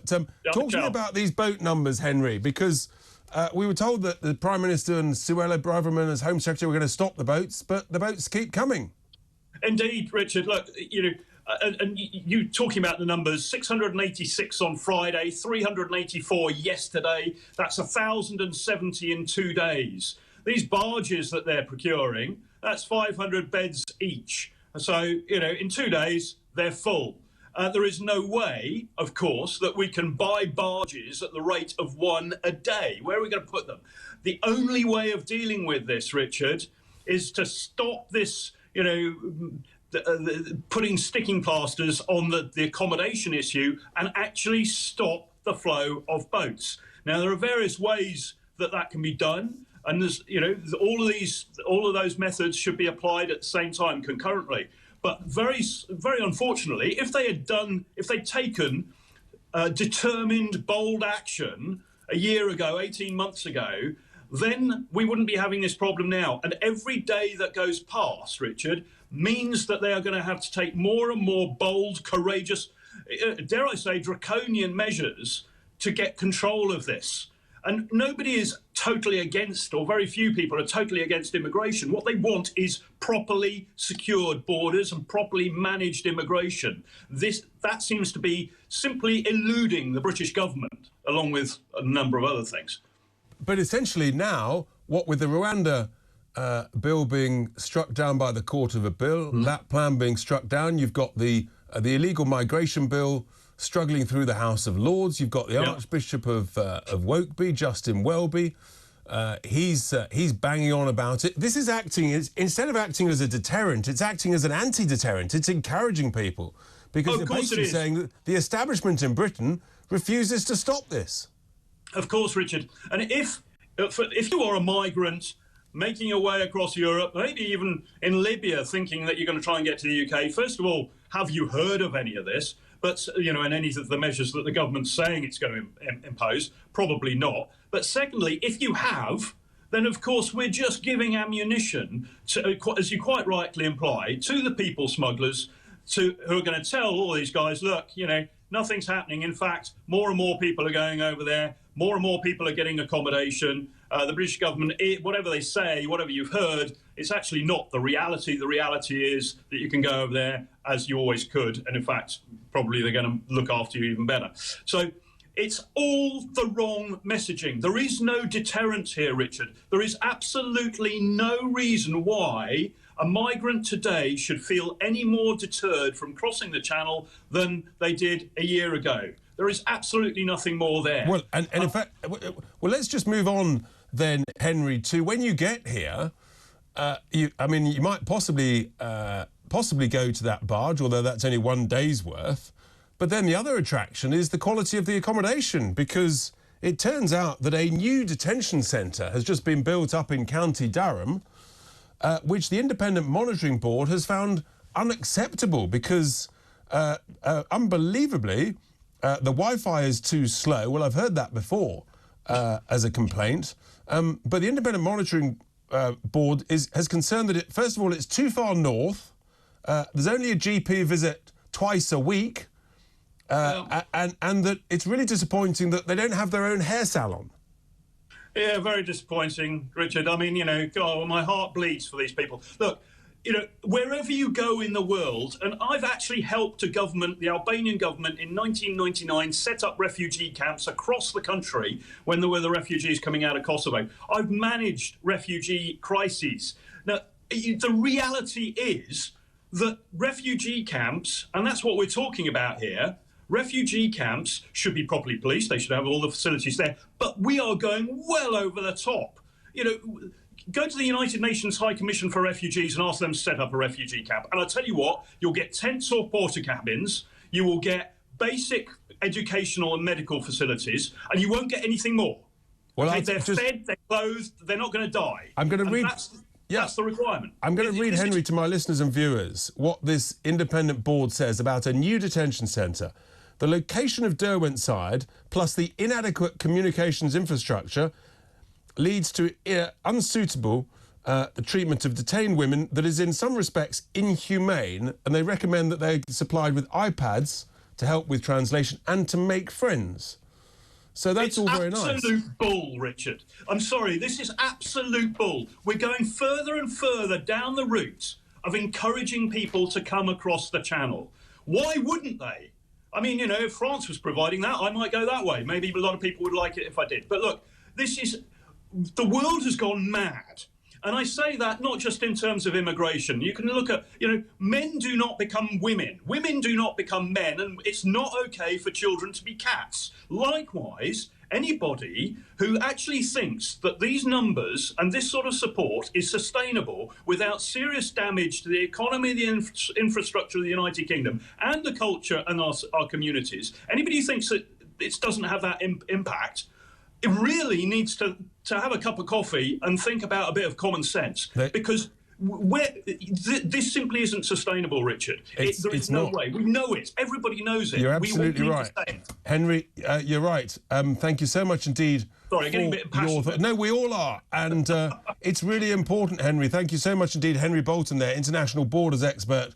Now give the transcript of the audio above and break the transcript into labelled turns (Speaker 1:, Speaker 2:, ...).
Speaker 1: talk to me about these boat numbers, Henry, because we were told that the Prime Minister and Suella Braverman as Home Secretary were going to stop the boats, but the boats keep coming.
Speaker 2: Indeed, Richard. Look, and you talking about the numbers, 686 on Friday, 384 yesterday. That's 1,070 in 2 days. These barges that they're procuring, that's 500 beds each. So, in 2 days, they're full. There is no way, of course, that we can buy barges at the rate of one a day. Where are we going to put them? The only way of dealing with this, Richard, is to stop this, putting sticking plasters on the accommodation issue and actually stop the flow of boats. Now, there are various ways that can be done. And there's, all of those methods should be applied at the same time concurrently. But very, very unfortunately, if they'd taken determined, bold action a year ago, 18 months ago, then we wouldn't be having this problem now. And every day that goes past, Richard, means that they are going to have to take more and more bold, courageous, dare I say, draconian measures to get control of this. And nobody is totally against, or very few people are totally against immigration. What they want is properly secured borders and properly managed immigration. That seems to be simply eluding the British government, along with a number of other things.
Speaker 1: But essentially now, what with the Rwanda bill being struck down by the Court of Appeal, that plan being struck down, you've got the illegal migration bill struggling through the House of Lords. You've got the Archbishop of Wokeby, Justin Welby. He's banging on about it. This is instead of acting as a deterrent, it's acting as an anti-deterrent. It's encouraging people because they're basically saying that the establishment in Britain refuses to stop this.
Speaker 2: Of course, Richard. And if you are a migrant making your way across Europe, maybe even in Libya, thinking that you're going to try and get to the UK, first of all, have you heard of any of this? But, and any of the measures that the government's saying it's going to impose, probably not. But secondly, if you have, then, of course, we're just giving ammunition, to, as you quite rightly imply, to the people smugglers who are going to tell all these guys, look, nothing's happening. In fact, more and more people are going over there. More and more people are getting accommodation. The British government, whatever they say, whatever you've heard, it's actually not the reality. The reality is that you can go over there as you always could. And in fact, probably they're going to look after you even better. So it's all the wrong messaging. There is no deterrence here, Richard. There is absolutely no reason why a migrant today should feel any more deterred from crossing the Channel than they did a year ago. There is absolutely nothing more there. Well,
Speaker 1: and in fact, let's just move on then, Henry, to when you get here. You might possibly go to that barge, although that's only 1 day's worth. But then the other attraction is the quality of the accommodation, because it turns out that a new detention centre has just been built up in County Durham, which the Independent Monitoring Board has found unacceptable because, unbelievably, the Wi-Fi is too slow. Well, I've heard that before as a complaint. But the Independent Monitoring Board has concerned that, first of all, it's too far north. There's only a GP visit twice a week. And that it's really disappointing that they don't have their own hair salon.
Speaker 2: Yeah, very disappointing, Richard. I mean, God, my heart bleeds for these people. Look, wherever you go in the world, and I've actually helped the Albanian government in 1999 set up refugee camps across the country when there were the refugees coming out of Kosovo. I've managed refugee crises. Now, the reality is that refugee camps, and that's what we're talking about here, refugee camps should be properly policed. They should have all the facilities there. But we are going well over the top. Go to the United Nations High Commission for Refugees and ask them to set up a refugee camp. And I'll tell you what, you'll get tents or porta cabins. You will get basic educational and medical facilities, and you won't get anything more. Well, they're fed, they're clothed, they're not going to die.
Speaker 1: I'm going to read...
Speaker 2: That's the requirement.
Speaker 1: I'm going to read, Henry, to my listeners and viewers what this independent board says about a new detention centre. The location of Derwentside, plus the inadequate communications infrastructure, leads to unsuitable treatment of detained women that is in some respects inhumane, and they recommend that they're supplied with iPads to help with translation and to make friends. So that's all very nice.
Speaker 2: It's absolute bull, Richard. I'm sorry, this is absolute bull. We're going further and further down the route of encouraging people to come across the channel. Why wouldn't they? I mean, you know, if France was providing that, I might go that way. Maybe a lot of people would like it if I did. But look, the world has gone mad. And I say that not just in terms of immigration. You can look at, you know, men do not become women. Women do not become men. And it's not okay for children to be cats. Likewise, anybody who actually thinks that these numbers and this sort of support is sustainable without serious damage to the economy, the infrastructure of the United Kingdom and the culture and our communities, anybody who thinks that it doesn't have that impact, it really needs to have a cup of coffee and think about a bit of common sense, because this simply isn't sustainable, Richard. There is no way. We know it. Everybody knows it.
Speaker 1: You're absolutely right. Henry, you're right. Thank you so much indeed.
Speaker 2: Sorry, getting a bit passionate.
Speaker 1: No, we all are. And it's really important, Henry. Thank you so much indeed. Henry Bolton there, international borders expert.